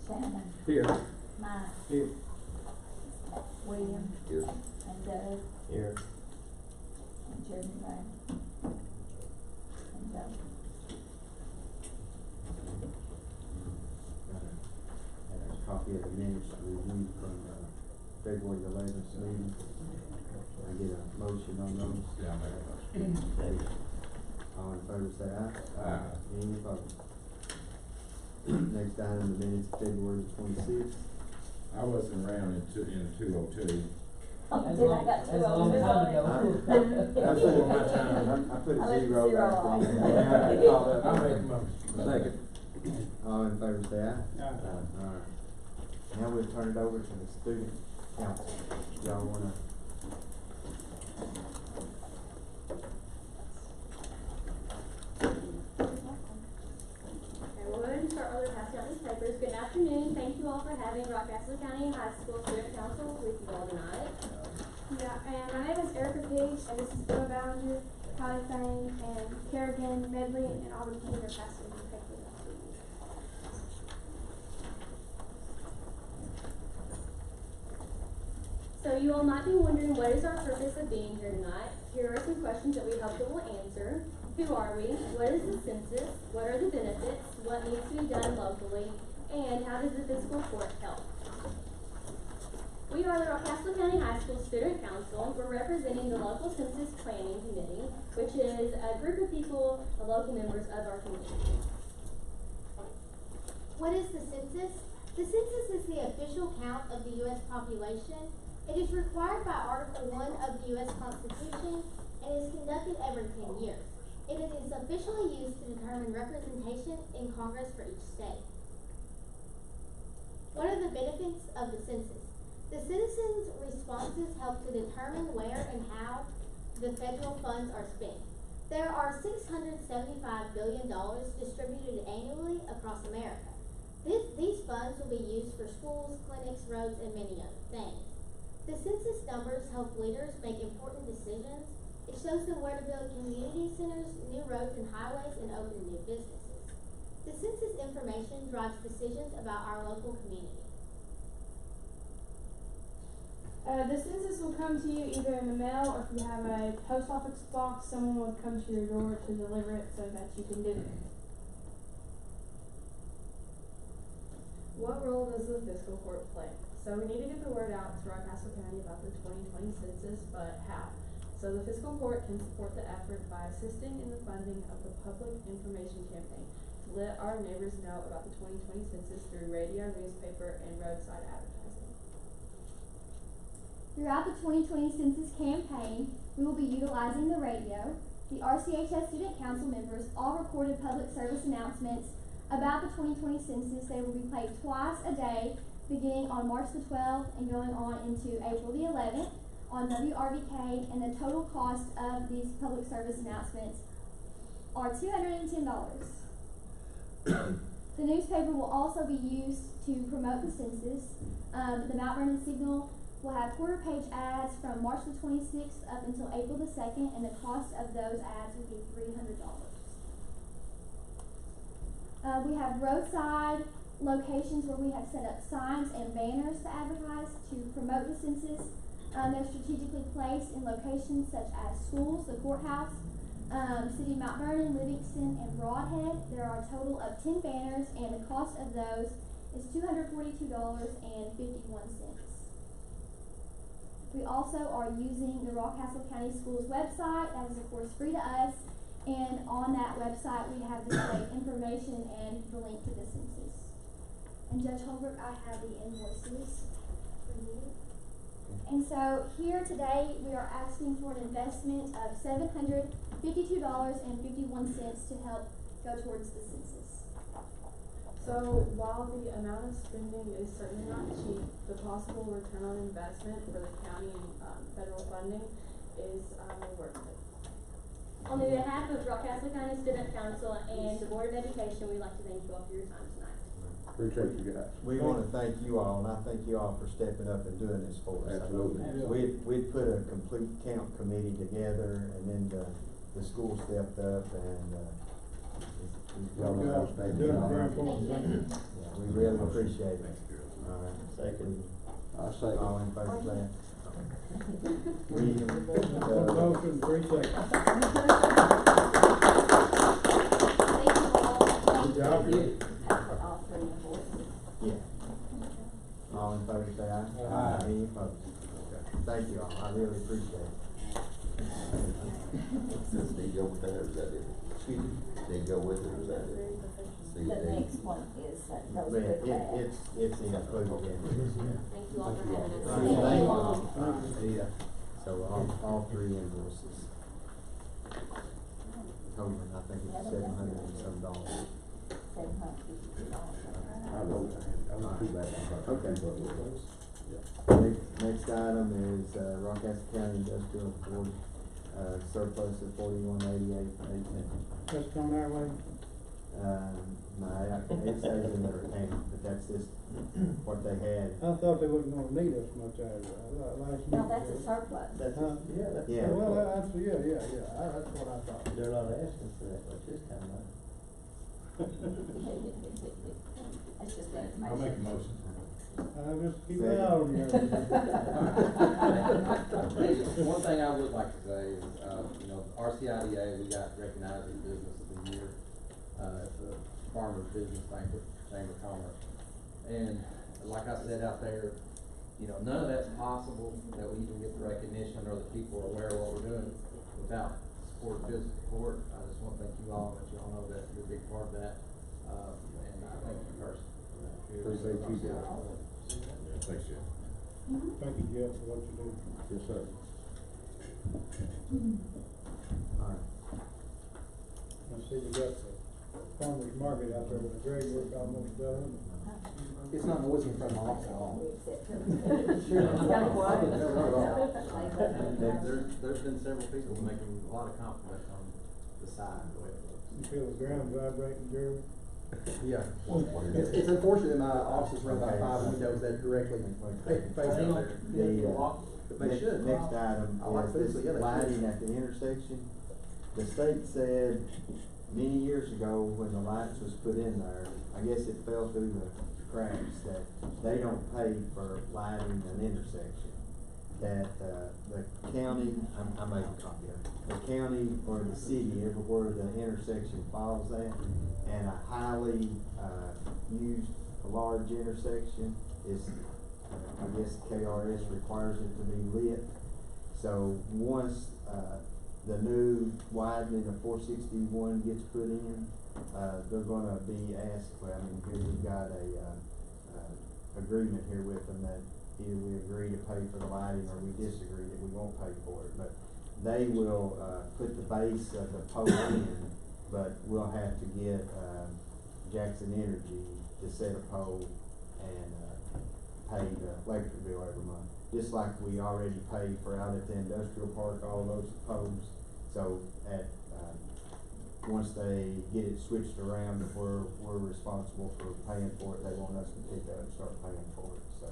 Shannon. Here. Mike. Here. William. Here. And Doug. Here. And Jeremy Lane. And Joe. Got a copy of the minutes reviewed from February 11th meeting. Can I get a motion on those? Yeah, I'll make a motion. Second. All in favor say aye. Aye. Any opposed? Next item, the minutes of February 26th. I wasn't around in 202. Then I got two of them. I put it my time. I put I a left zero zero back on. on it. I'll make a motion. Second. All in favor say aye. Aye. Alright. Now we'll turn it over to the student council. Y'all wanna? Okay, we'll go ahead and start with passing out these papers. Good afternoon. Thank you all for having Rockcastle County High School Student Council with you all tonight. Yeah, and my name is Erica Page, and this is Bill Ballinger, Kylie Thane, and Kerrigan, Medley, and Auburn King are passing these papers out to you. So you all might be wondering, what is our purpose of being here tonight? Here are some questions that we hope that we'll answer. Who are we? What is the census? What are the benefits? What needs to be done locally? And how does the fiscal court help? We are the Rockcastle County High School Student Council. We're representing the local census planning committee, which is a group of people, the local members of our community. What is the census? The census is the official count of the U.S. population. It is required by Article 1 of the U.S. Constitution and is conducted every 10 years. It is officially used to determine representation in Congress for each state. What are the benefits of the census? The citizens' responses help to determine where and how the federal funds are spent. There are $675 billion distributed annually across America. These funds will be used for schools, clinics, roads, and many other things. The census numbers help leaders make important decisions. It shows them where to build community centers, new roads and highways, and open new businesses. The census information drives decisions about our local community. The census will come to you either in the mail, or if you have a post office box, someone will come to your door to deliver it so that you can do it. What role does the fiscal court play? So we need to get the word out to Rockcastle County about the 2020 census, but how? So the fiscal court can support the effort by assisting in the funding of the public information campaign to let our neighbors know about the 2020 census through radio, newspaper, and roadside advertising. Throughout the 2020 census campaign, we will be utilizing the radio. The RCHS Student Council members all recorded public service announcements about the 2020 census. They will be played twice a day, beginning on March the 12th and going on into April the 11th on WRVK, and the total cost of these public service announcements are $210. The newspaper will also be used to promote the census. The Mount Vernon Signal will have quarter-page ads from March the 26th up until April the 2nd, and the cost of those ads will be $300. We have roadside locations where we have set up signs and banners to advertise to promote the census. They're strategically placed in locations such as schools, the courthouse, City of Mount Vernon, Livingston, and Broadhead. There are a total of 10 banners, and the cost of those is $242.51. We also are using the Rockcastle County Schools website. That is, of course, free to us. And on that website, we have displayed information and the link to the census. And Judge Holbrook, I have the invoices for you. And so here today, we are asking for an investment of $752.51 to help go towards the census. So while the amount of spending is certainly not cheap, the possible return on investment for the county and federal funding is worth it. On behalf of Rockcastle County Student Council and the Board of Education, we'd like to thank you all for your time tonight. Appreciate you guys. We want to thank you all, and I thank you all for stepping up and doing this for us. Absolutely. We'd put a complete count committee together, and then the school stepped up, and Y'all know how to stay. yeah, We really appreciate it. Alright, second. I second. All in favor, say aye. We, Motion, 3 seconds. Thank you all. Good job. All three invoices. yeah. All in favor, say aye. Aye. Any opposed? Okay. Thank you all, I really appreciate it. Does they go with that, or is that it? Excuse me? They go with it, or is that it? The next one is, goes But with that. it's included in this, yeah. Thank you all for having us. Thank you all. Yeah, so all three invoices. Totaling, I think it's $700 and some dollars. I wrote, I was too bad. Okay. Next item is, Rockcastle County Industrial Board, surplus of $4188.18. That's coming our way. No, it says in their account, but that's just what they had. I thought they wasn't gonna need us much out of it, last No, week. that's a surplus. Huh? Yeah. Well, that's, that's what I thought. They're not asking for that much this time, right? That's just information. I'll make a motion. Just keep an eye on you. One thing I would like to say is, RCIDA, we got recognized as Business of the Year, at the Farmers Business Banquet Chamber of Commerce. And like I said out there, none of that's possible, that we even get the recognition or that people are aware of what we're doing without support, physical support. I just want to thank you all, that you all know that you're a big part of that, and I thank you first. Appreciate you, Jeff. Thanks, Jeff. Thank you, Jeff, for what you do. Yes, sir. Alright. I see we got the farmer's market out there with the grade work almost done. It's not noisy in front of my office at all. We accept it. There's been several people making a lot of compliments on the side, the way it looks. You feel the ground vibrating, Jerry? Yeah. It's unfortunate my office is run by 5 windows that directly face out there. But they should. Next item I like is this, this yeah, they lighting should. at the intersection. The state said many years ago when the lights was put in there, I guess it fell through the cracks, that they don't pay for lighting an intersection. That, the county, I made a copy of it, the county or the city, everywhere the intersection falls at, and a highly, used, large intersection is, I guess KRS requires it to be lit. So once, the new widening of 461 gets put in, they're gonna be asked, here we've got a, agreement here with them that either we agree to pay for the lighting or we disagree that we won't pay for it, but they will, put the base of the pole in, but we'll have to get, Jackson Energy to set a pole and, pay the electric bill every month. Just like we already pay for out at the industrial park, all those poles. So once they get it switched around, if we're responsible for paying for it, they want us to pick up and start paying for it. So,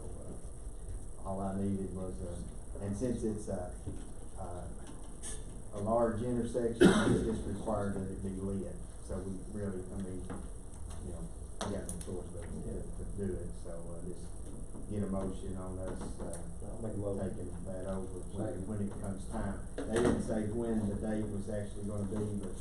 all I needed was and since it's a large intersection, it's just required that it be lit. So we really, we got no choice but to do it. So, just get a motion on us, taking that over when it comes time. They didn't say when the date was actually gonna be, but,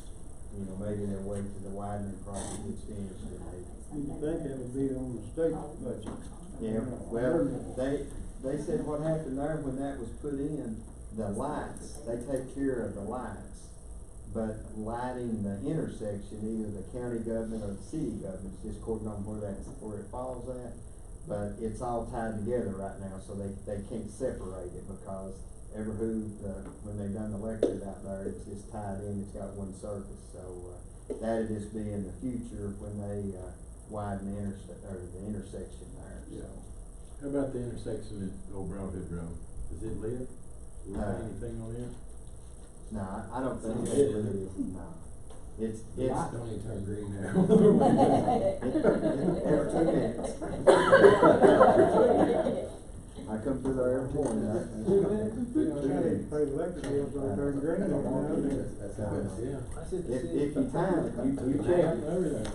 maybe they'll wait till the widening project gets finished and they. You'd think that would be on the state budget. Yeah, well, they said what happened there when that was put in, the lights, they take care of the lights. But lighting the intersection, either the county government or the city government, just according on where it falls at. But it's all tied together right now, so they can't separate it because when they done the electric out there, it's just tied in, it's got one surface. So, that'd just be in the future when they, widen the intersection there, so. How about the intersection at Old Brownhead Road? Is it lit? Do we have anything on it? No, I don't think it is, no. It's. Light don't even turn green now. Every 2 minutes. I I come through there every morning. You know, trying to pay the electric bills, don't turn green on now. That's how it's, yeah. If you time it, you check it.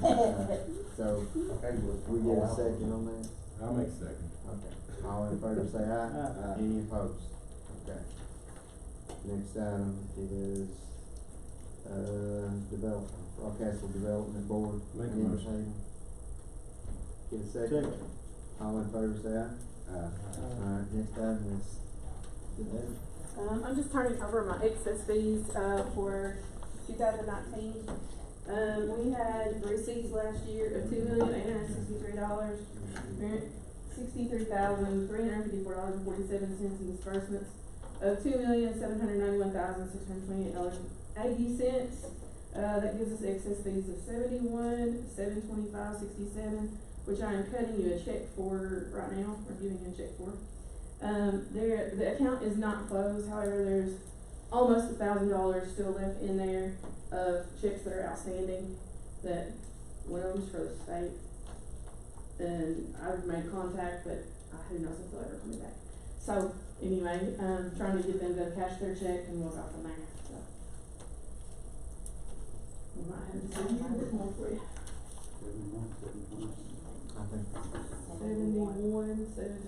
So, Okay, we get a second on that? I'll make a second. Okay. All in favor say aye. Aye. Any opposed? Okay. Next item is, development, Rockcastle Development Board. Make a Any motion. table? Get a second? Second. All in favor say aye. Alright, next item is, I'm just turning over my excess fees, for 2019. We had receipts last year of $2,863,000, $63,354.47 in disbursements of $2,791,628.80. That gives us excess fees of $71,725.67, which I am cutting you a check for right now, or giving you a check for. The account is not closed, however, there's almost $1,000 still left in there of checks that are outstanding, that one of them's for the state. And I've made contact, but who knows if they'll ever come back. So, anyway, trying to get them to cash their check and we'll go from there, so. We might have to see a little bit more for you. I think,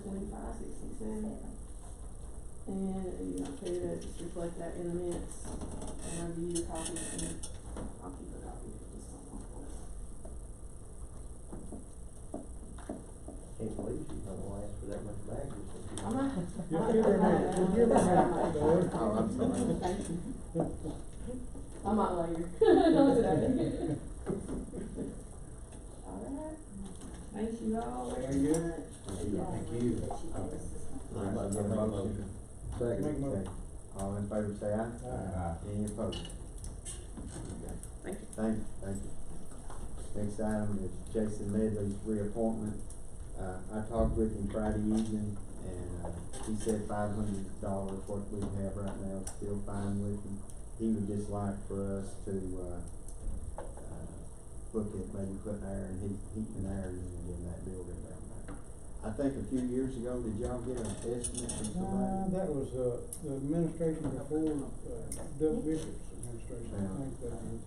71,725.67. And you don't care to just reflect that in the minutes. And I'll give you a copy, and I'll keep a copy of this one. Can't believe she's gonna ask for that much back. I'm not. Just give her a minute, just give her a minute, Lord. oh, I'm sorry. I might later. No, today. Alright. Thank you all very Thank you. much. Thank you. Alright, get a motion. Make motion. Okay. All in favor say aye. Aye. Any opposed? Okay. Thank you. Thank you. Next item is Jason Medley's reappointment. I talked with him Friday evening, and, he said $500, what we have right now, is still fine with him. He would just like for us to, look at maybe putting air and heat and air unit in that building down there. I think a few years ago, did y'all get an estimate from somebody? That was, the administration before, Doug Bishop's administration, I think that was.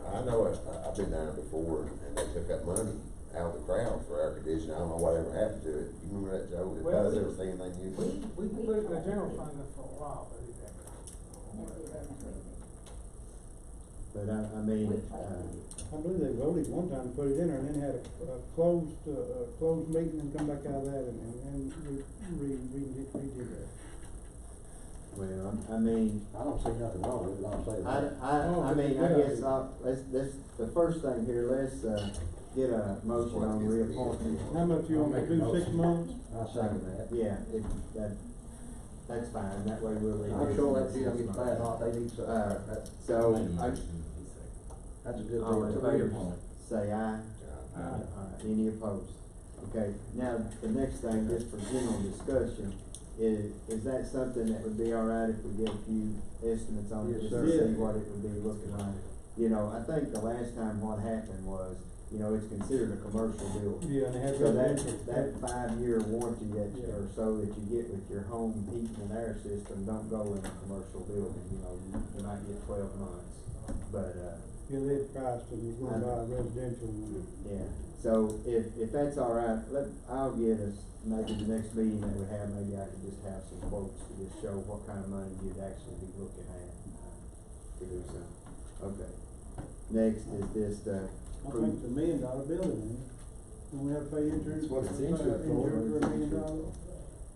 I know I've been down there before, and they took that money out of the crowd for air conditioning. I don't know whatever happened to it. You remember that, Joe? If Well, I ever seen anything new? We put it in the general fund for a while, but it never. But I mean, I believe they voted one time to put it in there and then had a closed meeting and come back out of that and redid that. well, I mean, I don't see nothing wrong with it, I'll say that. I mean, I guess let's, the first thing here, let's, get a motion on reappointment. How much you want to do, 6 months? I'll second that. Yeah, that's fine, that way we'll leave. I'm sure that gym gets bad hot, they need some, So, that's a good all in thing. favor, say aye. Alright, any opposed? Okay, now, the next thing, just for general discussion, is that something that would be alright if we get a few estimates on it, Yes, just sir. to see what it would be looking like? You know, I think the last time what happened was, you know, it's considered a commercial building. Yeah, and it has So residential. that 5-year warranty that, Yeah. or so that you get with your home heating and air system don't go in a commercial building, you know, you might get 12 months, but, Yeah, they priced them, you're going to buy a residential one. yeah. So if that's all right, I'll get us, maybe the next meeting that we have, maybe I can just have some quotes to just show what kind of money you'd actually be looking at, to do something. Okay. Next is this, I think it's $1 million building, ain't it? When we have to pay insurance. That's what it's we pay insured for. insurance for $1 million.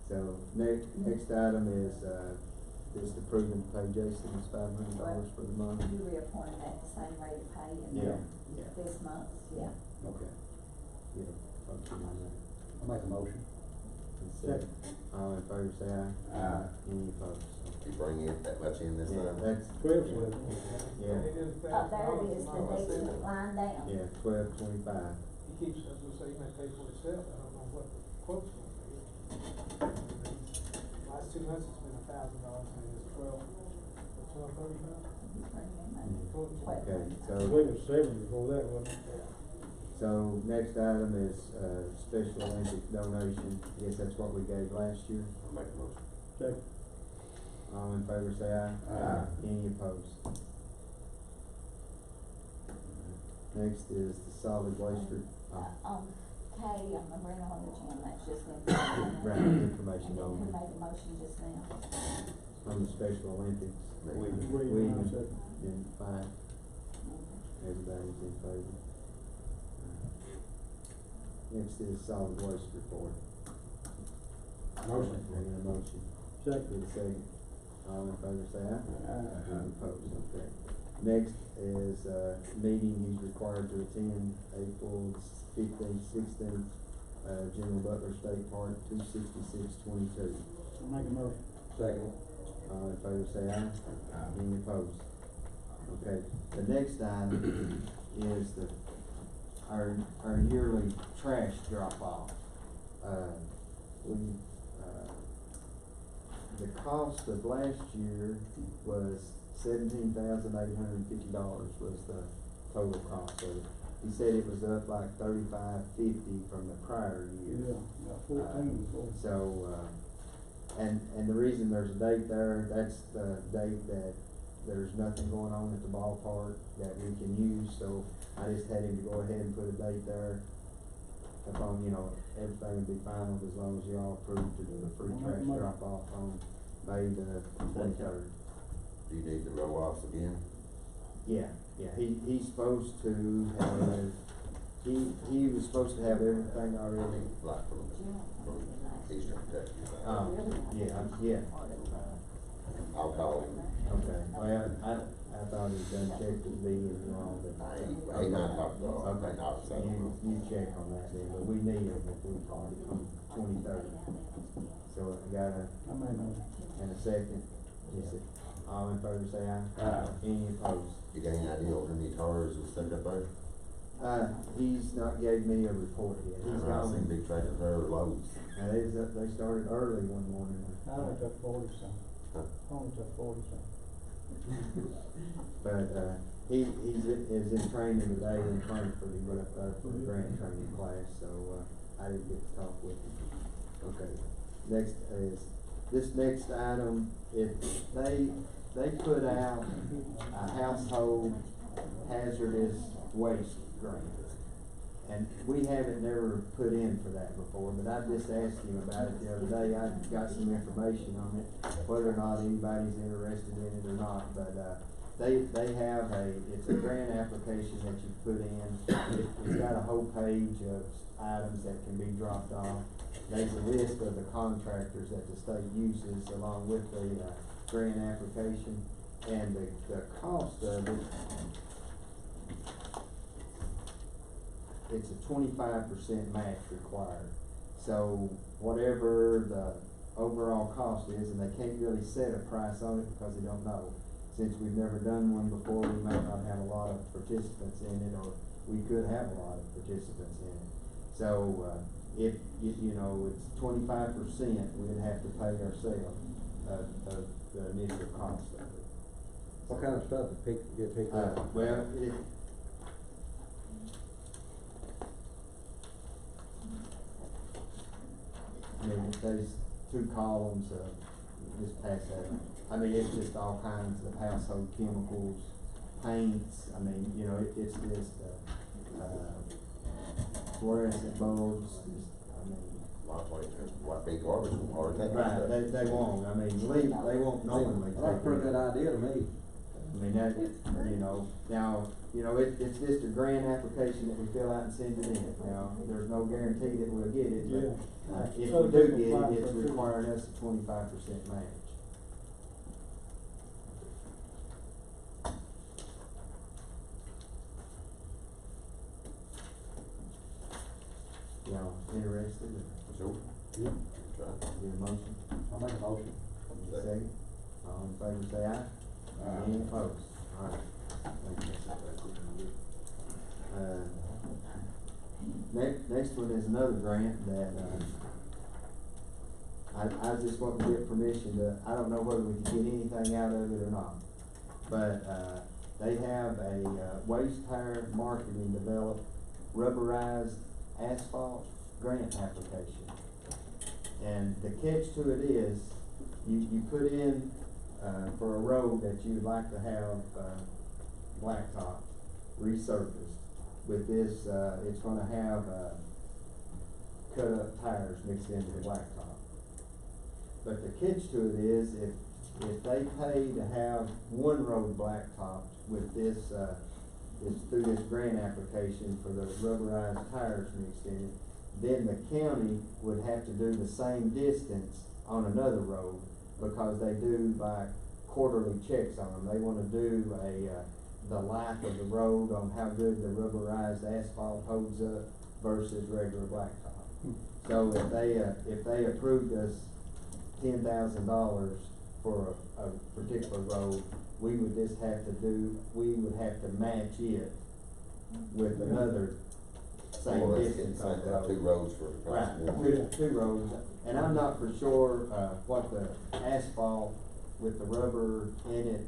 so next item is, just approving to pay Jason $500 for the month. You reappointed at the same rate of pay in Yeah, yeah. this month, yeah. Okay. Yeah, function on that. I'll make a motion. Second. All in favor say aye. Aye. Any opposed? You bring in that much in this Yeah, time? that's, 12 cents. yeah, There it is, the next line down. yeah, 12.25. He keeps, as I say, he may pay for himself, I don't know what the quote's gonna be. Last 2 months it's been $1,000, and it's 1235. Okay, I so, believe it was 7 before that, wasn't it? So next item is, Special Olympic donation, I guess that's what we gave last year. I'll make a motion. Second. All in favor say aye. Aye. Any opposed? Next is the solid waste, Katie, I'm gonna bring on the agenda, that's just information. Right, information And then only. who made the motion just now? From the Special Olympics. William, I second. Then fine, everybody's in favor. Next is solid waste report. Motion. Bring a motion. Second. With a second. All in favor say aye. Aye. Any opposed? Okay. Next is, meeting he's required to attend, April 15th, 16th, General Butler State Park, 26622. I'll make a motion. Second. All in favor say aye. Any opposed? Okay, the next item is our yearly trash drop off. The cost of last year was $17,850 was the total cost of it. He said it was up like $35.50 from the prior year. Yeah, about 14 before. So, and the reason there's a date there, that's the date that there's nothing going on at the ballpark that we can use, so I just had him to go ahead and put a date there. Upon, everything would be final as long as y'all approve to do the free trash drop off on May the 23rd. Do you need the roll offs again? Yeah, he's supposed to have, he was supposed to have everything already. Like from Eastern Kentucky. Yeah. I'll call him. Okay, well, I thought he was done checked with B and all, but. He might talk to us. Okay, you check on that then, but we need him if we call it on 23rd. So I got I made a motion. and a second, just all in favor say aye. Aye. Any opposed? You got any idea how many cars is stuck up there? He's not gave me a report yet. He's I've gone. seen big tractors there loads. Now, they started early one morning. I only took 40 some. Huh? Only took 40 some. But, is in training today in Frankfurt. He went up there for a grant training class, so, I didn't get to talk with him. Okay, next is, this next item, if they put out a household hazardous waste grant. And we haven't never put in for that before, but I just asked him about it the other day. I got some information on it, whether or not anybody's interested in it or not, but, they have it's a grant application that you put in. It's got a whole page of items that can be dropped off. There's a list of the contractors that the state uses along with the, grant application, and the cost of it, it's a 25% match required. So whatever the overall cost is, and they can't really set a price on it because they don't know. Since we've never done one before, we might not have a lot of participants in it, or we could have a lot of participants in it. So, if, it's 25%, we'd have to pay ourselves, of the initial cost of it. What kind of stuff get picked up? Well, there's two columns of, just pass that. I mean, it's just all kinds of household chemicals, paints, it's just, fluorescent bulbs, What big garbage or that. right, they won't, they won't normally take it. That's a pretty good idea to me. It's just a grant application that we fill out and send it in. Now, there's no guarantee that we'll get it, but, if we do get it, it's requiring us a 25% match. Y'all interested? Sure. Yeah. Get a motion? I'll make a motion. Second. All in favor say aye. Any opposed? Alright. Next one is another grant that, I was just wanting to get permission to, I don't know whether we can get anything out of it or not. But, they have a, waste tire marketing development rubberized asphalt grant application. And the catch to it is, you put in, for a road that you'd like to have, blacktop resurfaced. With this, it's gonna have, cut up tires mixed into the blacktop. But the catch to it is, if they pay to have one road blacktopped with this, through this grant application for the rubberized tires mixed in it, then the county would have to do the same distance on another road, because they do like quarterly checks on them. They wanna do the life of the road on how good the rubberized asphalt holds up versus regular blacktop. So if they approved us $10,000 for a particular road, we would would have to match it with another same Well, that's distance getting on the like road. 2 roads for the price Right, of one. two roads, and I'm not for sure, what the asphalt with the rubber in it,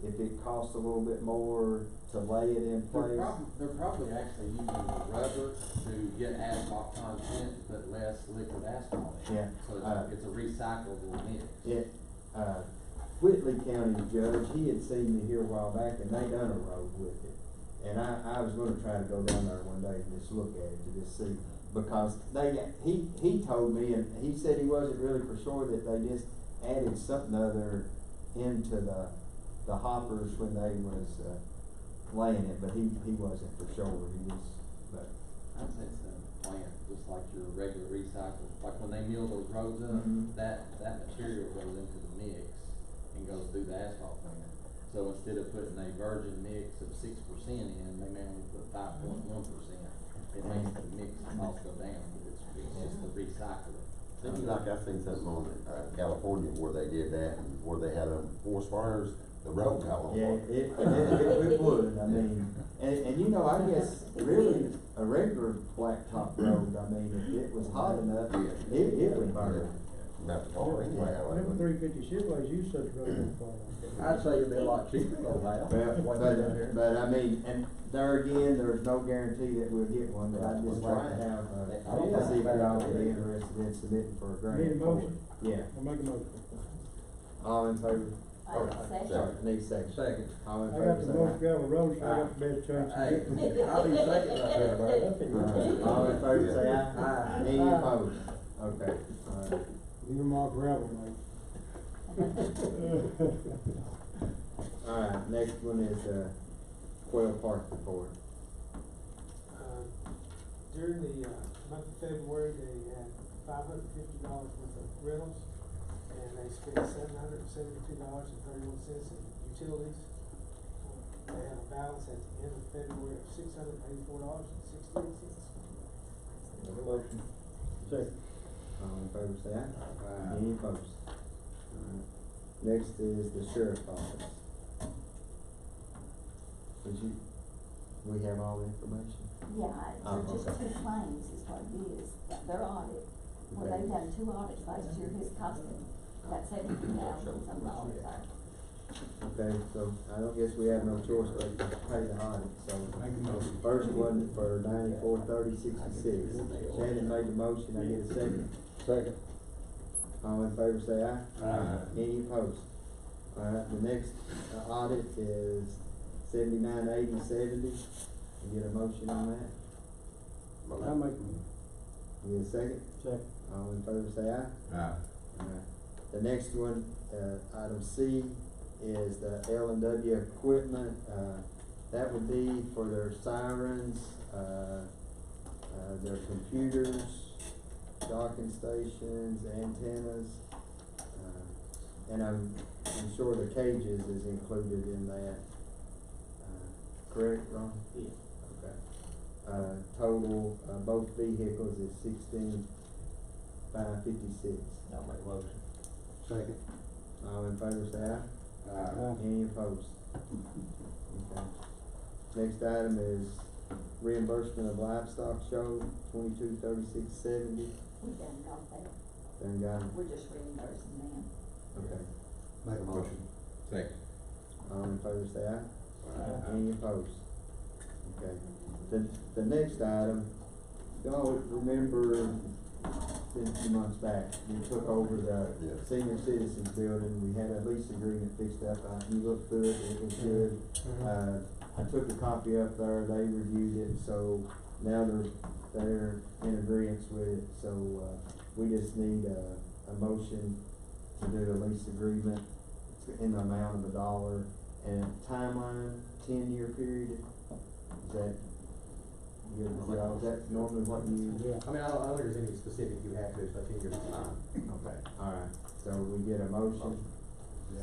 if it costs a little bit more to lay it in place. They're probably actually using the rubber to get asphalt content, but less liquid asphalt. Yeah. So it's a recyclable mix. Whitley County judge, he had seen me here a while back, and they done a road with it. And I was gonna try to go down there one day and just look at it, to just see, because he told me, and he said he wasn't really for sure that they just added something other into the hoppers when they was, laying it, but he wasn't for sure, but. I'd say it's a plant, just like your regular recycle, like when they mill those roads up, Mhm. that material goes into the mix and goes through the asphalt plant. So instead of putting a virgin mix of 6% in, they may only put 5.1%. It makes the mix cost go down, but it's just the recycling. Seems like I seen something on, California where they did that, and where they had forest fires, the road got on Yeah, fire. it would, I mean, and you know, I guess really a regular blacktop road, I mean, if it was hot enough, it would burn. Not the tar anyway. Them 350 Chevrolet's used such road on fire. I'd say it'd be a lot cheaper though, Val. But I mean, and there again, there's no guarantee that we'll get one, but I'd just like to have, to see if y'all would be interested in submitting for a grant. Need a motion? Yeah, I'll make a motion. all in favor? Second. Sorry, need a second. Second. All in I favor, got the say most aye. gravel road, so I got the best chance Hey, to get one. I'll be second right there, man. All in favor, say aye. Aye. Any Aye. opposed? Okay, alright. Leave them all gravel, mate. Alright, next one is, Quail Park report. During the, month of February, they had $550 worth of rentals, and they spent $772.31 in utilities. They have a balance at the end of February of $684.68. Motion. Second. All in favor, say aye. Any opposed? Alright. Next is the sheriff's office. We have all the information? Yeah, Oh, they're just okay. 2 claims is what it is, their audit. Well, Okay. they've done 2 audits last year, his cost them about $70,000 some dollars, so. Okay, so I don't guess we have no choice but to pay the audit, so. First one for 943066. Shannon made the motion, I get a second. Second. All in favor, say aye. Aye. Any opposed? Alright, the next audit is 798070. Get a motion on that? I'll make one. Get a second? Second. All in favor, say aye. Aye. Alright. The next one, item C, is the L&W equipment. That would be for their sirens, their computers, docking stations, antennas, and I'm sure the cages is included in that. Correct, Ron? Yeah. Okay. Total, both vehicles is $16,556. I'll make a motion. Second. All in favor, say aye. Aye. Any opposed? Okay. Next item is reimbursement of livestock show, 223670. We done got that, Done got it? we're just reimbursing them. Okay. Make a motion. Second. All in favor, say aye. Aye. Any opposed? Okay. The next item, y'all remember, been a few months back, we took over the Yeah. senior citizens building, we had a lease agreement fixed up, you looked through it, it was good. I took a copy up there, they reviewed it, so now they're in agreement with it, so, we just need a motion to do a lease agreement. It's in the amount of $1, and timeline, 10-year period, is that good with y'all? Is that normally what you? Yeah. I mean, I don't think there's any specific you have to, so I think you're fine. Okay, alright, so we get a motion,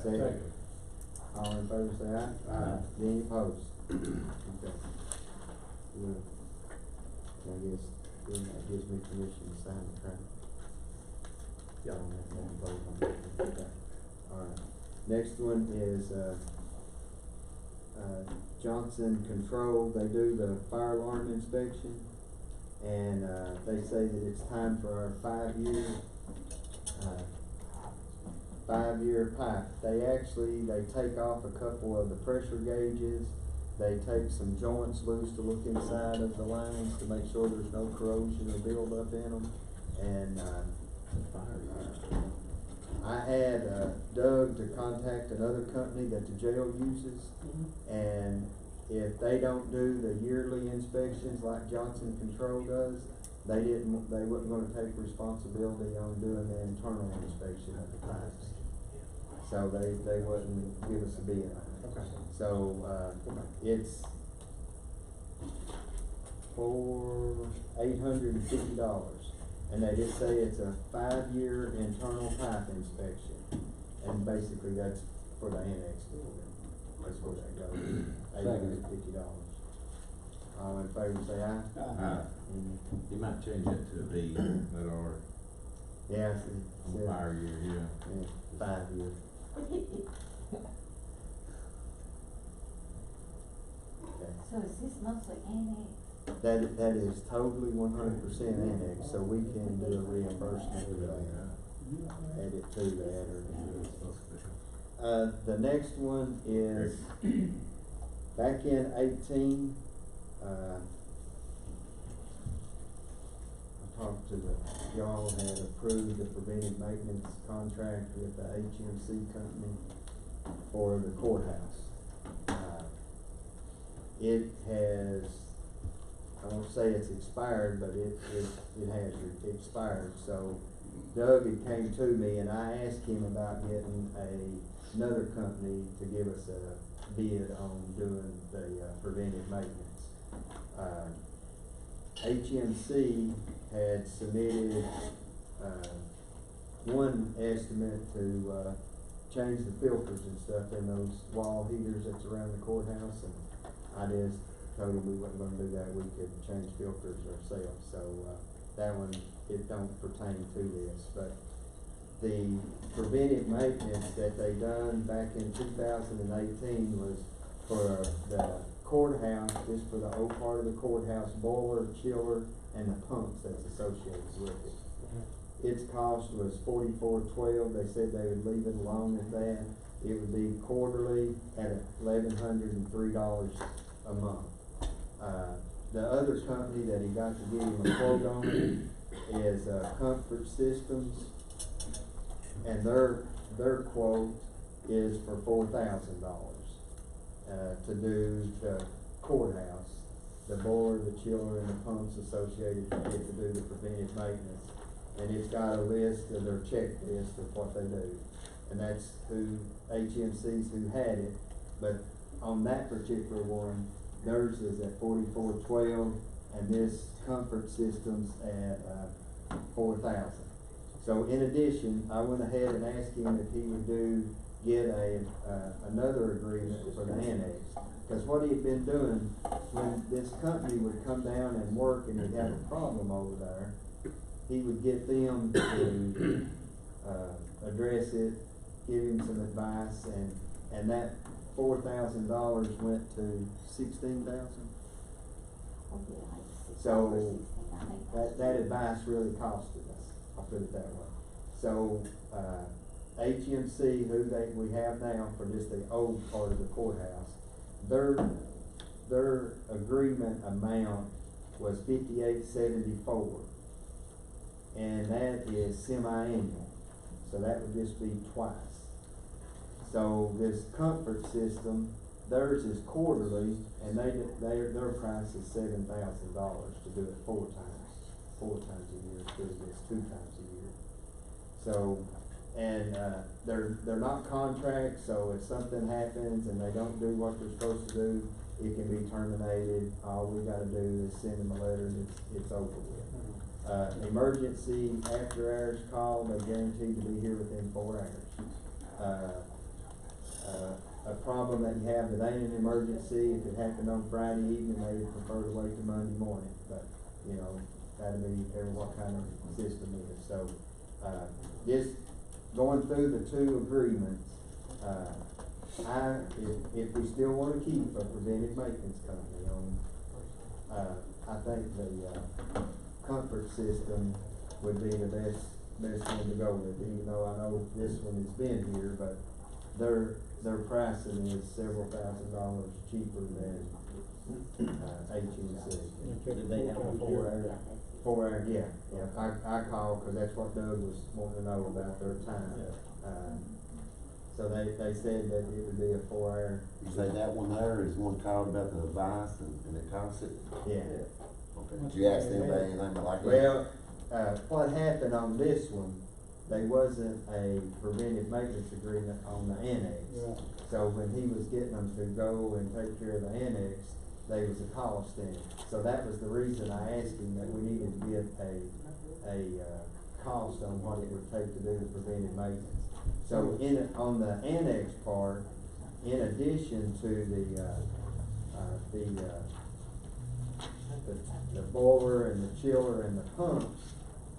second, all in favor say aye. Aye. Any opposed? Okay. Good. I guess, then that gives me permission to sign the contract. Y'all don't have to vote on it. Okay, alright. Next one is, Johnson Control, they do the fire alarm inspection, and, they say that it's time for our five-year pipe. They take off a couple of the pressure gauges, they take some joints loose to look inside of the lines to make sure there's no corrosion or buildup in them, and, I had, Doug to contact another company that the jail uses, and if they don't do the yearly inspections like Johnson Control does, they wasn't gonna take responsibility on doing the internal inspection of the pipes. So they wouldn't give us a bid on it. Okay. So, it's for $850. And they just say it's a 5-year internal pipe inspection, and basically that's for the annex building, that's where that goes, $850. All in favor say aye. Aye. You might change that to a B, that R, Yeah, it's on fire year, yeah. 5 years. Okay. So is this mostly annex? That is totally 100% annex, so we can do a reimbursement for that, add it to that, or. The next one is, back in 18, I talked to y'all had approved the preventive maintenance contract with the HMC company for the courthouse. It has, I won't say it's expired, but it has expired, so Doug had came to me and I asked him about getting another company to give us a bid on doing the preventive maintenance. HMC had submitted, one estimate to, change the filters and stuff in those wall heaters that's around the courthouse, and I just told him we wasn't gonna do that, we could change filters ourselves, so, that one, it don't pertain to this, but the preventive maintenance that they done back in 2018 was for the courthouse, just for the old part of the courthouse, boiler, chiller, and the pumps that's associated with it. Its cost was $44.12, they said they would leave it alone at that, it would be quarterly at $1,103 a month. The other company that he got to give him a quote on is, Comfort Systems, and their quote is for $4,000, to do the courthouse, the boiler, the chiller, and the pumps associated with it to do the preventive maintenance. And it's got a list of their checklist of what they do, and that's who, HMC's who had it, but on that particular one, theirs is at $44.12, and this Comfort Systems at, $4,000. So in addition, I went ahead and asked him if he would get another agreement for the annex. Cause what he had been doing, when this company would come down and work and he'd have a problem over there, he would get them to, address it, give him some advice, and that $4,000 went to $16,000. So, that advice really costed us, I'll put it that way. So, HMC, who we have now for just the old part of the courthouse, their their agreement amount was 5874, and that is semi-annual, so that would just be twice. So this comfort system, theirs is quarterly, and their price is $7,000 to do it four times a year, instead of just 2 times a year. So, and, they're not contracts, so if something happens and they don't do what they're supposed to do, it can be terminated. All we gotta do is send them a letter and it's over with. Emergency after hours call, they guarantee to be here within 4 hours. A problem that you have today in an emergency, if it happened on Friday evening, they would prefer to wait till Monday morning, but, you know, that'll be what kind of system it is. So, just going through the 2 agreements, if we still wanna keep a preventive maintenance company on, I think the, comfort system would be the best one to go with, even though I know this one has been here, but their pricing is several $1,000s cheaper than, HNC. Did they have a 4-hour? 4 hour, yeah, I called, cause that's what Doug was wanting to know about their time. So they said that it would be a 4 hour. You say that one there is one called about the advice and it costs it? Yeah. Okay, did you ask them about anything like that? Well, what happened on this one, there wasn't a preventive maintenance agreement on the annex. Yeah. So when he was getting them to go and take care of the annex, there was a cost in it. So that was the reason I asked him that we needed to get a cost on what it would take to do the preventive maintenance. So on the annex part, in addition to the boiler and the chiller and the pumps,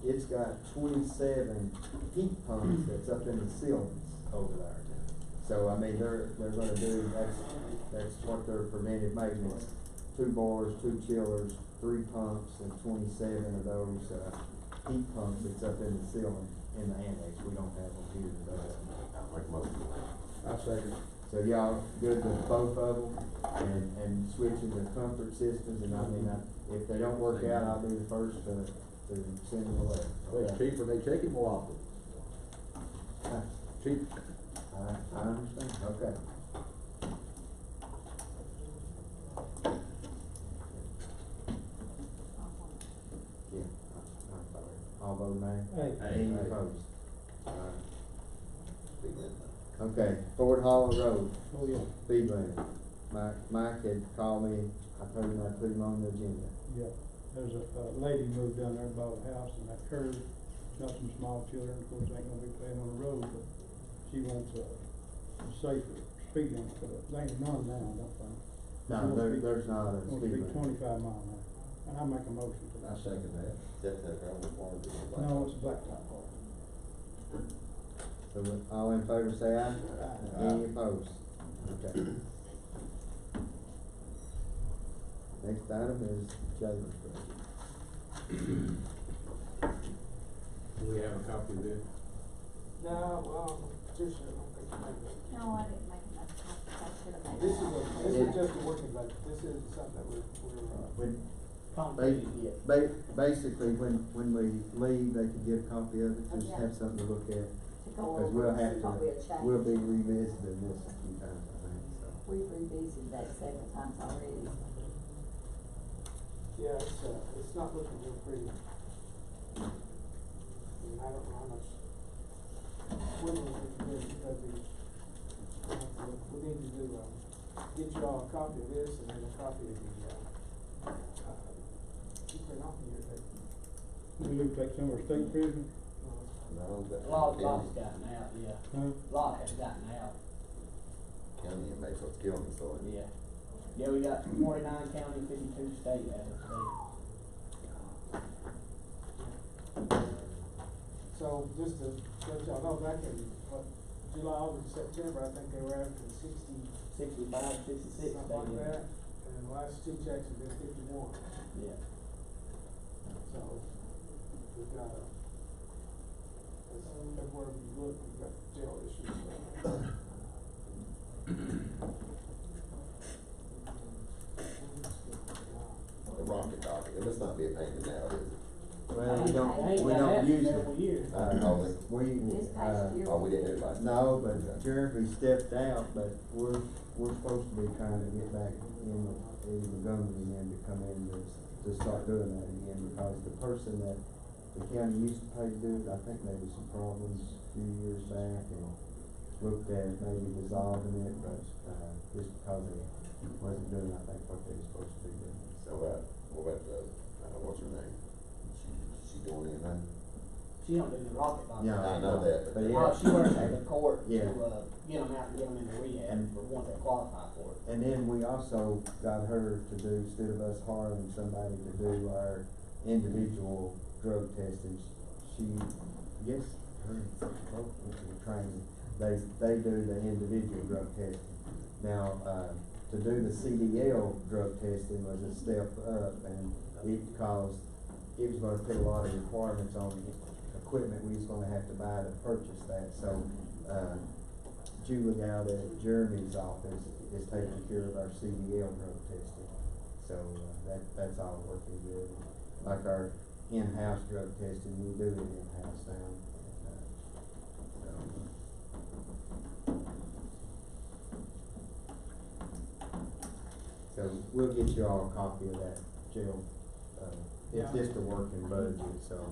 it's got 27 heat pumps that's up in the ceilings over there. So I mean, they're gonna do, that's what their preventive maintenance, 2 boilers, 2 chillers, 3 pumps, and 27 of those, heat pumps that's up in the ceiling in the annex. We don't have them here today. Like most of them. I second. So y'all good with both of them and switching to comfort systems, and I mean, if they don't work out, I'll be the first to send them a letter. Well, it's cheaper, they check it more often. Cheap. I understand, okay. Yeah, I'm sorry. All vote nay? Hey. Any Aye. opposed? Big one. Okay, Ford Hollow Road, Oh, yeah, speed limit. Mike had called me, I told him I'd put him on the agenda. yeah. There's a lady moved down there, bought a house, and that curve, got some small children, of course, ain't gonna be playing on the road, but she wants a safer speed limit, but there ain't none now, I don't think. No, there's not a Wants to speed be limit. 25 mile an hour, and I make a motion to I that. second that. Is that the girl with one of the black? No, it's a blacktop hole. So all in favor say aye. Aye. Any opposed? Okay. Next item is Jalen's budget. Do we have a copy of this? No, Tricia, I don't think you made it. No, I didn't make enough copies, I should have made. This is copies. just a working budget, this is something that we're Basically, when we leave, they can get a copy of it, just have something to look at. To go Cause over we'll and have see what we'll to, change. we'll be revisiting this a few times, I think, so. We've revisited that several times already. yeah, it's not looking real pretty. I mean, I don't know how much wiggle room we can get, because we need to do, get you all a copy of this and then a copy of the, you put it off here, but, We looked like some of our state prisoners, No, but. Lot has gotten out, yeah. huh? Lot has gotten out, County inmates what's killing us, so. yeah. Yeah, we got 49 county, 52 state as of today. so just to let y'all know, back in, July, August, September, I think they were averaging 65, 66 something state, like yeah. that, and the last 2 checks have been 51. Yeah. So, we've got everywhere we look, we've got jail issues, so. Let's not be a pain in the now, is it? Well, I we ain't don't got use several it. years. We, This past year. Oh, we didn't do it last time. no, but Jeremy stepped out, but we're supposed to be trying to get back in Montgomery again to come in to start doing that again, because the person that the county used to pay to do it, I think there was some problems a few years back, and looked at maybe dissolving it, but, just because it wasn't doing, I think, what they were supposed to be doing. So, what about the, what's her name? She doing anything? She don't do the rocket launcher. Yeah, I know that, but. yeah. She works at the court to, Yeah. get them out and get them into rehab for once they qualify for it. And then we also got her to do, instead of us hiring somebody to do our individual drug testing, she, yes, her and both went to the training, they do the individual drug testing. Now, to do the CDL drug testing was a step up, and it was gonna put a lot of requirements on the equipment we was gonna have to buy to purchase that, so, Julie out at Jeremy's office is taking care of our CDL drug testing. So, that's all working good. Like our in-house drug testing, we do it in-house now. So we'll get you all a copy of that jail, it's just a working budget, so.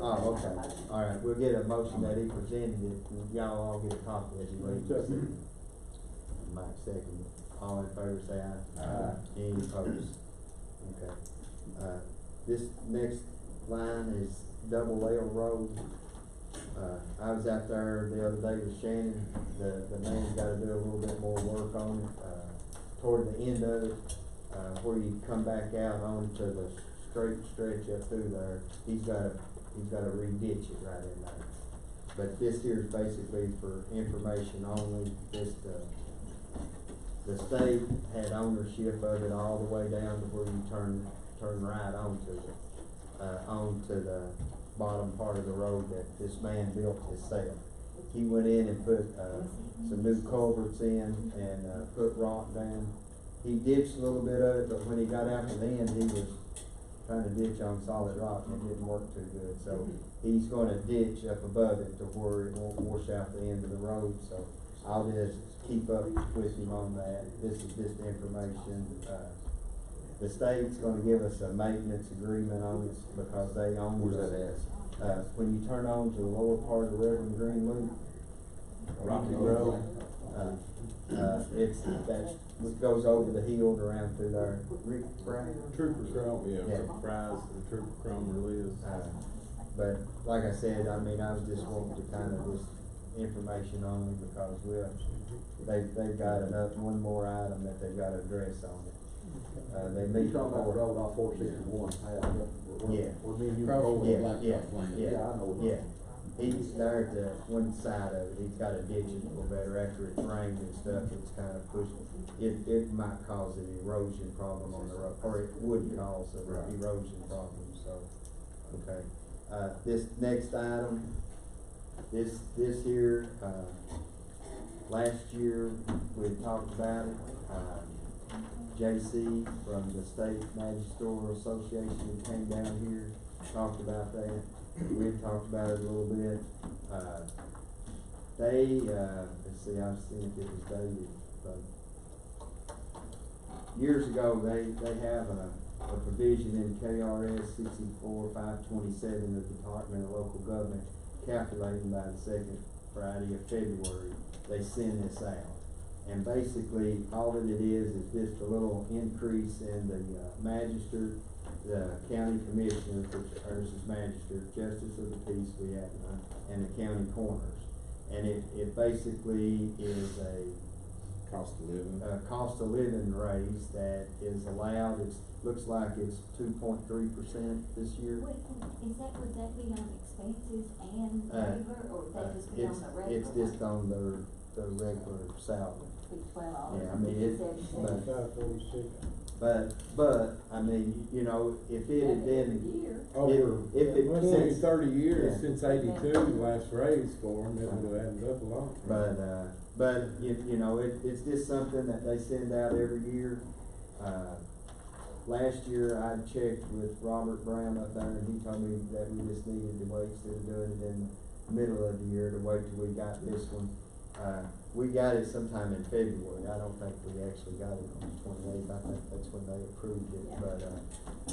Oh, okay, all right, we'll get a motion that he presented it, and y'all all get a copy as you leave. Mike second, all in favor say aye. Aye. Any opposed? Okay. This next line is Double L Road. I was out there the other day with Shannon, the man's gotta do a little bit more work on it, toward the end of it, where you come back out onto the straight stretch up through there, he's gotta re-ditch it right in there. But this here is basically for information only, just, the state had ownership of it all the way down to where you turn right onto it, onto the bottom part of the road that this man built himself. He went in and put, some new culverts in and, put rock down. He ditched a little bit of it, but when he got out to the end, he was trying to ditch on solid rock and it didn't work too good. So he's gonna ditch up above it to where it won't wash out the end of the road, so I'll just keep up with him on that. This is just information. The state's gonna give us a maintenance agreement on it because they own. Where's that at? When you turn on to the lower part of the Reverend Green Loop, Rocky Road, it's, that goes over the hill around through there. Rick Brown? Trooper Chrome, Yeah. Fries, and Trooper Chrome release. But like I said, I mean, I was just wanting to kind of just information only because they've got one more item that they've got to address on it. They meet. You talking about the road off 461, Yeah. Where me and you Yeah, both yeah, like yeah, plant. yeah, I know. yeah. He's there at the one side of it, he's got to ditch it a little better after it's rained and stuff, it's kind of pushed. It might cause an erosion problem on the road, or it would cause an erosion problem, so, okay. This next item, this here, last year, we talked about it, JC from the State Magistrate Association came down here, talked about that. We had talked about it a little bit. Let's see, I was seeing if it was dated, but years ago, they have a provision in KRS 64-527 of the Department of Local Government, calculating by the second Friday of February, they send this out. And basically, all that it is just a little increase in the magistrate, the county commissioner, which ours is magistrate, justice of the peace we have none, and the county coroners. And it basically is a Cost of living. Cost of living raise that is allowed. Looks like it's 2.3% this year. Wait, would that be on expenses and labor, or would that just be on the regular? It's just on the regular salary. $12. Yeah, I mean, but, I mean, you know, if it had been. Over if it 20, 30 years, yeah. since '82, the last raise for them, it would have added up a lot. But you know, it's just something that they send out every year. last year I checked with Robert Brown up there, and he told me that we just needed to wait instead of doing it in the middle of the year to wait till we got this one. We got it sometime in February. I don't think we actually got it on the 28th. I think that's when they approved it. Yeah. But,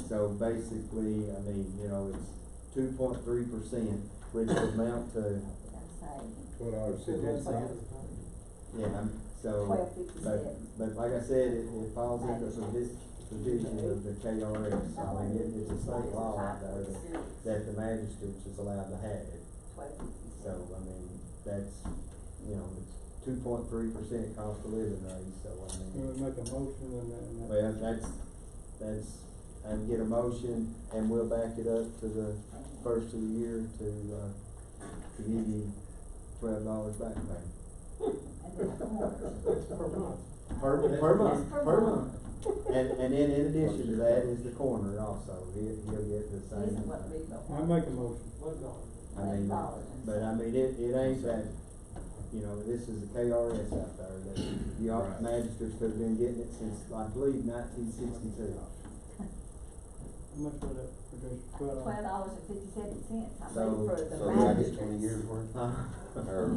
so basically, I mean, you know, it's 2.3%, which would amount to, $12.50. yeah, so, but like I said, it falls into this provision of the KRS. I mean, it's a state law out there that the magistrates is allowed to have it. So, I mean, that's, you know, it's 2.3% cost of living raise, so I mean. We'll make a motion and Well, that's, I'd get a motion and we'll back it up to the first of the year to give you $12 back pay. Per month. Per month. And then in addition to that is the coroner also, he'll get the same. I make a motion. I mean, but I mean, it ain't that, you know, this is a KRS out there that the Right. magistrates could have been getting it since, I believe, 1962. How much was that, Patricia? $12.57, I So- think, for the So I get magistrates. 20 years worth? Huh? Or- No,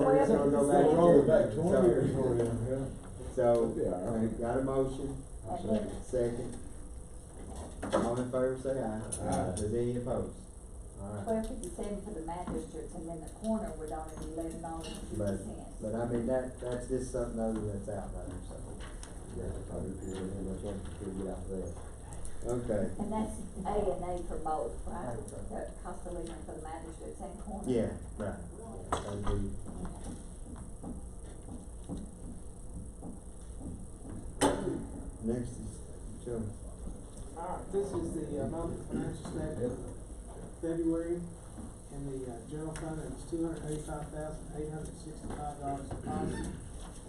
we're just gonna go back What's wrong with to back it. 20 years for them, yeah? So, Yeah, all I right. got a motion, second. All in favor, say aye. Aye. Does any opposed? All right. $12.57 for the magistrates, and then the coroner would only be $11.50. But I mean, that's just something other that's out there, so. Okay. And that's A for both, right? The cost of living for the magistrates and coroner. Yeah, right. Yeah, that'd be. Next is Joe. Alright, this is the monthly financial statement for February. In the general fund, it was $285,865 deposited.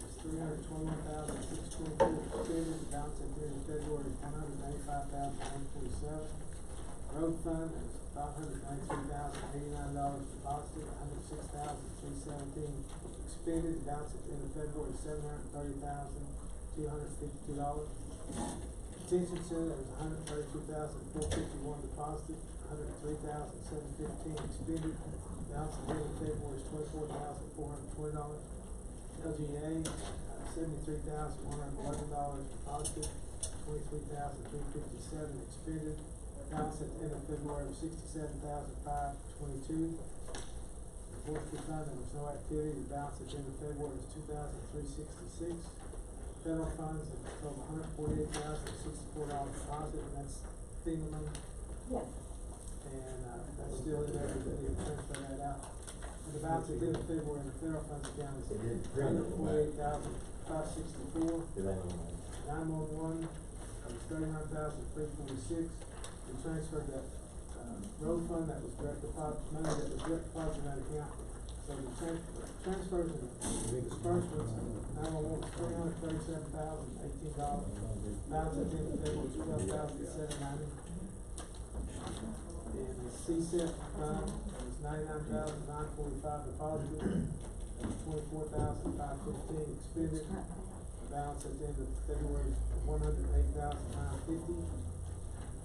It's $321,624 expended. The balance at the end of February is $185,127. Road fund, it was $593,089 deposited. $106,317 expended. The balance at the end of February is $730,252. Detention center, there was $132,451 deposited, $103,715 expended. Balance at the end of February is $24,420. LGA, $73,111 deposited, $23,357 expended. Balance at the end of February was $67,522. The forestry fund, there was no activity. The balance at the end of February was $2,366. Federal funds, it totaled $148,064 deposit, and that's FEMA money. Yeah. And, that's still in there, we need to transfer that out. And the balance at the end of February in the federal funds account is $148,564. 911, it was $39,346. We transferred that, road fund, that was direct deposit, money that was direct deposit in that account. So the transfers and disbursements, 911 was $337,018. Balance at the end of February was $12,790. And the CSEP fund was $99,945 deposited, and $24,515 expended. The balance at the end of February was $108,950.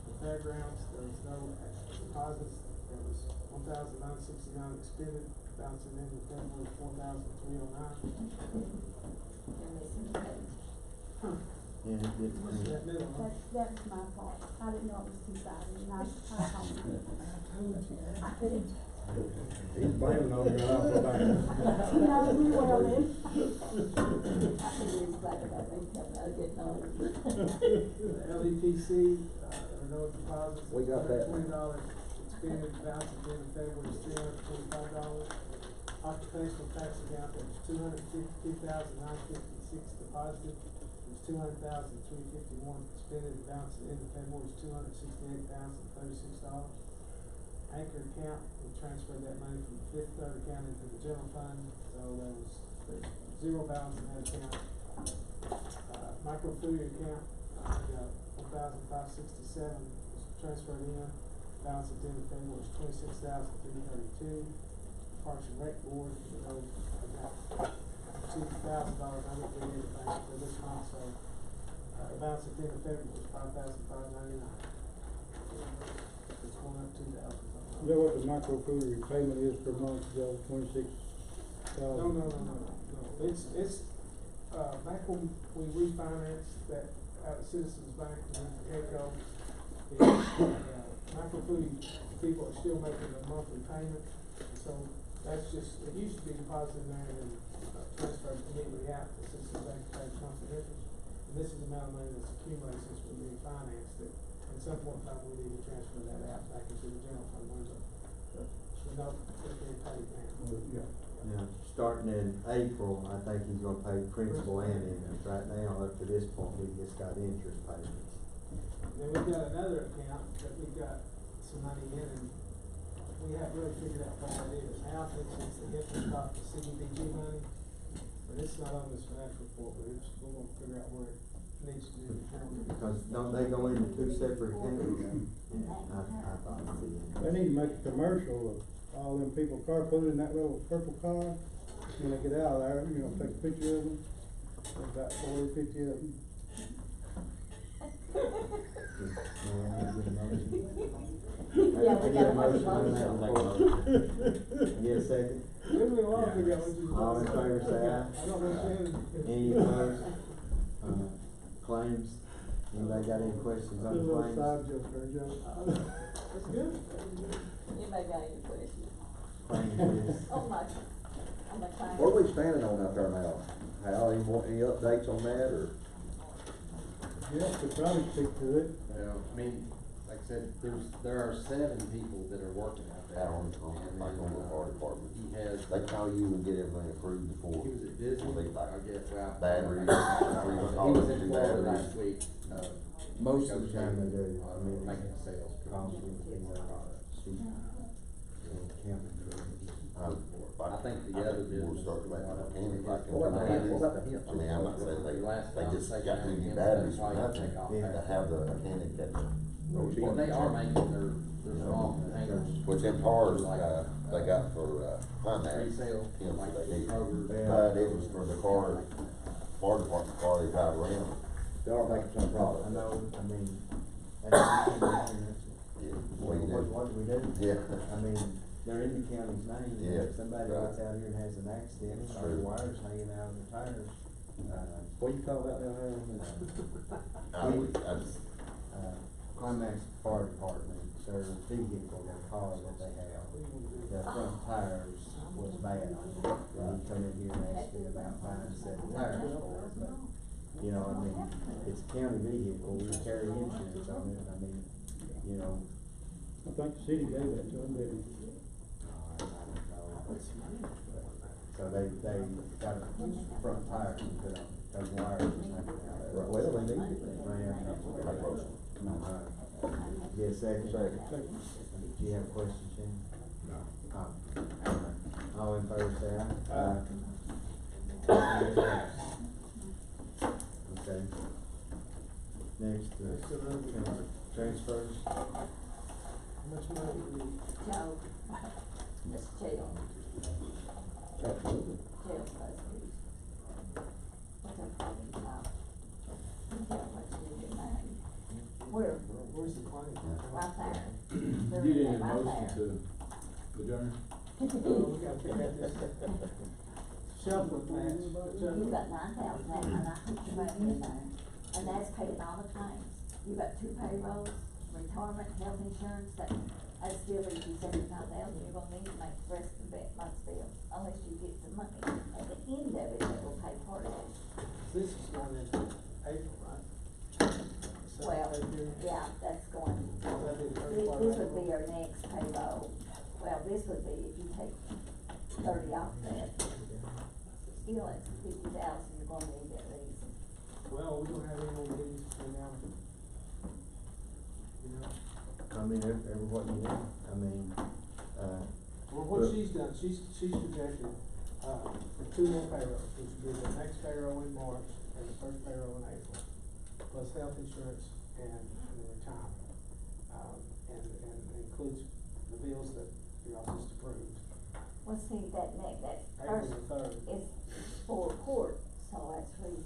The fairgrounds, there was no deposits, there was $1,969 expended. Balance at the end of February was $4,309. Yeah, it gets What's me. that middle one? That's my fault. I didn't know it was two-sided, and I couldn't. He's blaming on you off the back. You know, we well then. The LEPC, there were no deposits. We got that. $20 expended. Balance at the end of February was $325. Occupational tax account, there was $252,956 deposited. It was $200,351 expended. The balance at the end of February was $268,036. Anchor account, we transferred that money from the Fifth Third account into the general fund, so there's zero balance in that account. Microfood account, we got $1,567 was transferred in. Balance at the end of February was $26,332. Parks and Rec Board, you know, I got $2,000, I didn't do anything for this month, so, The balance at the end of February was $5,599. It's going up $2,000. Is that what the micro food repayment is per month, Joe, $26,000? No. It's, back when we refinanced that out of Citizens Bank and went to Geico, micro food people are still making a monthly payment. And so that's just, it used to be deposited in there and then transferred immediately out to Citizens Bank to pay the monthly interest. And this is the amount of money that's accumulated since we refinanced it. At some point in time, we need to transfer that out back into the general fund when the note is being paid now. Yeah. Now, starting in April, I think he's gonna pay principal and interest. Right now, up to this point, he just got interest payments. Then we've got another account that we've got some money in, and we haven't really figured out what that is. Al thinks it's the Hippo the CDBG money, but it's not on this financial report, but it's, we're gonna figure out where it needs to be. Because don't they go into two separate accounts? Yeah, I thought I did. They need to make a commercial of all them people carpooling that little purple car. When they get out of there, you know, take a picture of them. There's about 40, 50 of them. Yeah, we got a motion motion. on that before. Get a second? There's been a lot of figure out what you. All in favor, say aye. I don't understand. Any opposed? Claims? Anybody got any questions on Just a the little claims? side joke there, Joe. That's good. Anybody got any questions? Claims list. Oh my, on the claim. What are we standing on out there now? How, any updates on that, or? Yeah, could probably stick to it. Well, I mean, like I said, there are 7 people that are working out there. Out on the fire department. He has, They call you and get everything approved he before. was at Disney, Well, they like I guess, well. batteries, He was in Florida last week, Most of the time they do. I mean, making sales. Calls with the, I think the other business. We'll start making a mechanic like in What about the hemp? What about the I hemp? mean, I'm not saying they just got new batteries for nothing, to have the mechanic at the. But they are making their strong hangers. Which them cars, they got for, finance. Resale, Him, like they need. Kroger. But it was for the car, fire department car they drive around. They are making some I product. know, I mean, Yeah, what you do. what do we do? Yeah. I mean, they're in the county's name, and Yeah, if somebody right. gets out here and has an accident, That's or true. wires hanging out of the tires, What do you call that down there? I just, Climax Fire Department, their vehicle, their car that they have, their front tires was bad on it. And he come in here and asked me about buying a set of tires for it, but, you know, I mean, it's a county vehicle, we carry insurance on it, I mean, you know. I think the city gave that to them, didn't they? So they got a front tire and put on, those wires was hanging out there. Well, they need it. Get a second? Do you have a question, Shane? No. All in favor, say aye. Okay. Next, transfers. How much money do we? No, that's jail, Absolutely. jail custody. What's our problem now? Tell what you need to know. Where's the claim? Right there. You didn't Right motion there. to adjourn? Oh, we gotta figure out this shuffle match. You got 9,000, and I put your money in there, and that's paying all the claims. You got 2 payrolls, retirement, health insurance, that still leaves you 75,000, you're gonna need to make the rest of that month's bill, unless you get some money at the end of it that will pay part of it. This is going into April, right? So Well, pay period. yeah, that's going, That'd be the first this part would of be April. our next payroll. Well, this would be if you take 30 off that. Still, it's 50,000, you're gonna need at least. Well, we don't have any more meetings between now and, you know. I mean, every what you need, I mean, Well, what she's done, she's projected, for 2 more payrolls, which would be the next payroll in March and the first payroll in April, plus health insurance and the retirement. And includes the bills that the office approved. Well, see, that April first the 3rd. is for court, so that's reason.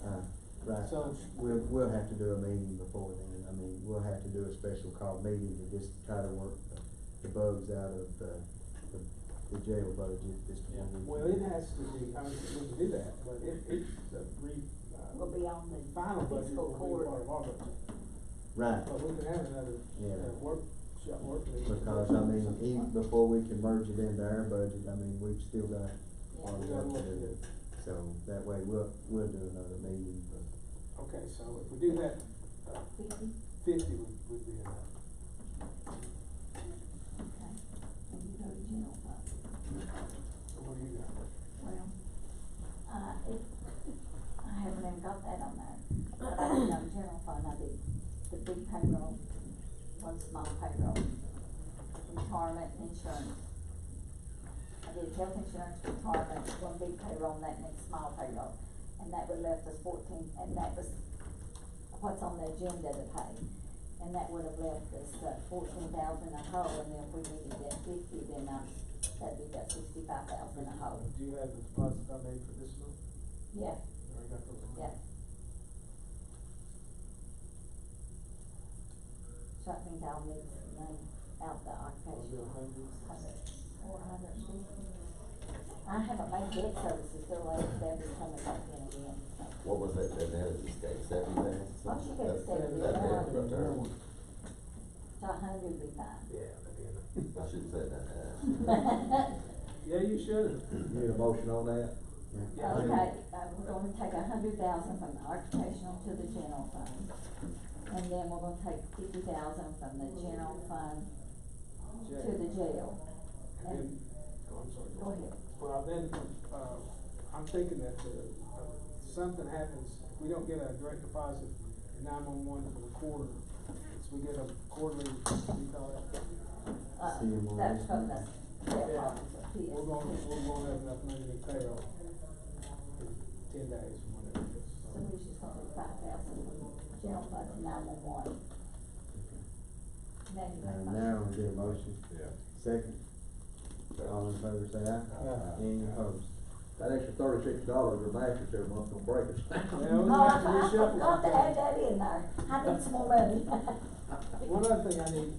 right, So, We'll have to do a meeting before then, I mean, we'll have to do a special call meeting to just try to work the bugs out of the jail budget this one. well, it has to be, I mean, we can do that, but Will be on the final budget fiscal will be court. part of our budget. Right, But we can have another, Yeah. work meeting. because I mean, even before we can merge it into our budget, I mean, we've still got a lot We of got work work to to do. do. So that way we'll do another meeting, but Okay, so if we do that, 50? 50 would be enough. Okay. And you go to general fund. So what do you got? Well, I haven't even got that on there, but I did on general fund, I did the big payroll, one small payroll, retirement, insurance. I did health insurance, retirement, one big payroll, and that next small payroll, and that would left us 14, and that was what's on the agenda to pay. And that would have left us, 14,000 a hole, and then if we needed that 50, then that'd be about 65,000 a hole. Do you have the deposits I made for this month? Yeah, You already got those? yeah. So I think I'll need some money out the occupational. 450. I haven't made debt services still late, they'll be coming back in again, so. What was that this gave, 70,000? Oh, she gave 70, That yeah. right there. So 100 would be fine. Yeah, that'd be enough. I shouldn't say that. Yeah, you should. Need a motion on that? Yeah. Okay, we're gonna take 100,000 from the occupational to the general fund. And then we're gonna take 50,000 from the general fund to the jail. And then, I'm sorry. Go ahead. Well, then, I'm thinking that, something happens, if we don't get a direct deposit in 911 for the quarter, so we get a quarterly, what do you call that? CMR. That's from the jail Yeah. officer, We're gonna have enough money to pay off in 10 days or whatever it is. So we should start with 5,000 from the general fund to 911. Now you make And motion. now we'll get a motion. Yeah. Second. All in favor say aye. Any opposed? That extra $36 or mattress every month gonna break us. Well, we Oh, I have to reshuffle. forgot to add that in there. I need some more money. One other thing I need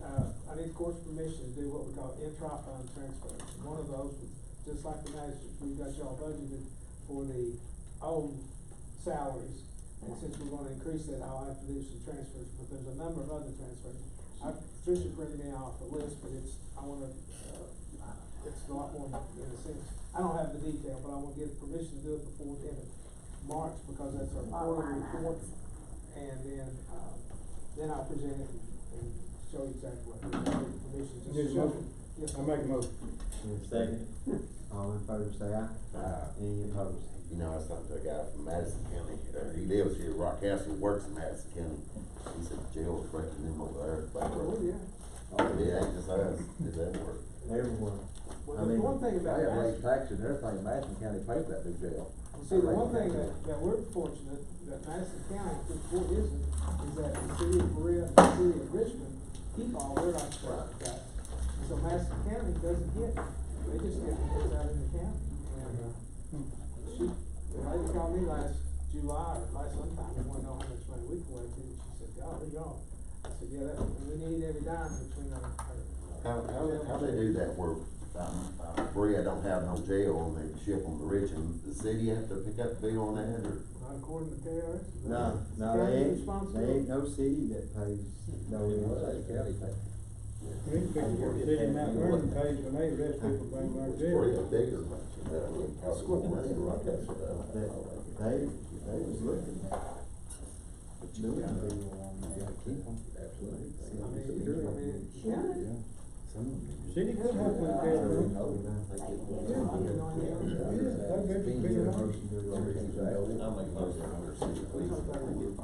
the court's permission to do what we call intra-fund transfers. One of those was, just like the magistrate, we've got y'all budgeted for the old salaries. And since we're gonna increase that, I'll have to do some transfers, but there's a number of other transfers. Tricia printed me off a list, but it's a lot more in a sense. I don't have the detail, but I want to get permission to do it before the end of March, because that's our quarterly report. And then I'll present it and show you exactly what, permission to. Need a motion? Yes, I make a motion. Second. All in favor say aye. Any opposed? You know, I was talking to a guy from Madison County, he lives here, Rock Castle, works in Madison County. He said the jail was breaking them over there. Oh, yeah. Yeah, ain't just us, did that work? Everyone. Well, I there's mean, one thing about They have raised Madison. taxes and everything, Madison County pays for that new jail. See, the one thing that we're fortunate, that Madison County, which Fort isn't, is that the city of Berea and the city of Richmond keep all their occupational tax. So Madison County doesn't get, they just get what's out in the county. And, the lady called me last July, or last sometime, and wanted to know how much money we collected, and she said, golly, y'all. I said, yeah, we need every dime between our. How they do that where, Berea don't have no jail and they ship them to Richmond, the city have to pick up the bill on that, or? Not according to KRS. No, there ain't no city that pays no County tax. pays. We can figure what the city of Mount Vernon pays when they arrest people bring their jail. Berea bigger, probably more money than Rock Castle does. They was looking at. But you gotta keep them. Absolutely. Yeah. City could have put a jail room. I'll make a motion. We don't think we get-